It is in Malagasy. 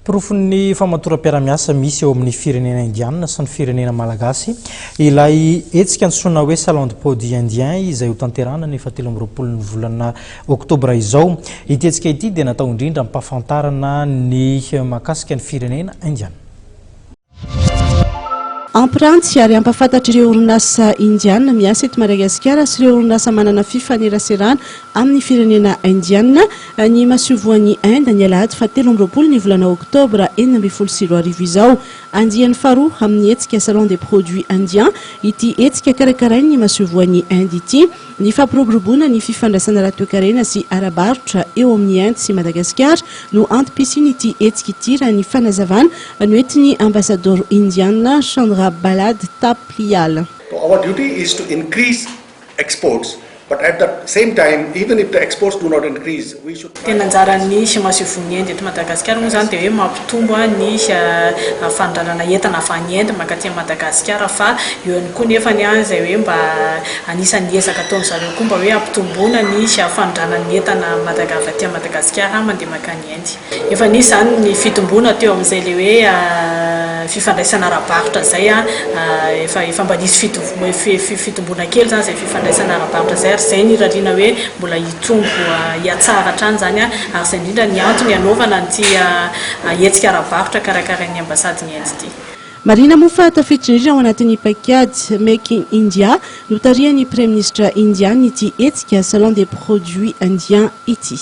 Profon'ny famatoram-piara-miasa misy eo amin'ny firenena indiana sy ny firenena malagasy ilay hetsika antsoina hoe salon de produit indien izay ho tanterahana ny 17 ny volana oktobra izao. Ity hetsika ity dia natao indrindra ampahafantarana ny mahakasika ny firenena indiana. Ampranty ary ampahafantatry ireo orinasa indiana miasa eto Madagasikara sy ireo orinasa manana fifaneraserana amin'ny firenena indiana ny mahasovoan'ny Inde ny alahady 17 ny volana oktobra 2024 izao. Andiany faharoa amin'ny hetsika salon des produits indiens ity hetsika karakarainy ny mahasovoan'ny Inde ity ny fampiroboroboana ny fifandraisana ara-toekarena sy ara-barotra eo amin'ny Inde sy Madagasikara no antom-pisiany ity hetsika ity raha ny fanazavana noentin'ny ambassadeur indiana Chandra Balad Taplial. Our duty is to increase exports, but at the same time, even if the exports do not increase, we should try. Tena anjara ny mahasovoan'ny Inde eto Madagasikara moa zany dia hoe mampitombo ny fandrarana entana avy any Inde mankaty Madagasikara fa eo ihany koa nefa ny izay hoe mba anisan'ny ezaka ataony zareo koa mba hoe ampitomboana ny fandranan'ny entana avy Madagasikara mandeha makany Inde. Efa nisy zany ny fitomboana teo amin'izay le hoe fifandraisana ara-barotra zay efa mba nisy fitomboana kely zany zay fifandraisana ara-barotra zay. Zay ny rarina hoe mbola hitombo hiatsara hatrany zany ary zay indrindra ny antony anaovana an'ity hetsika ara-barotra karakarain'ny ambasadiny Inde ity. Marina moa fa tafiditra indrindra ao anatin'ny paikady Make in India no tarihan'ny Premier Ministre indiana ity hetsika salon des produits indiens ity.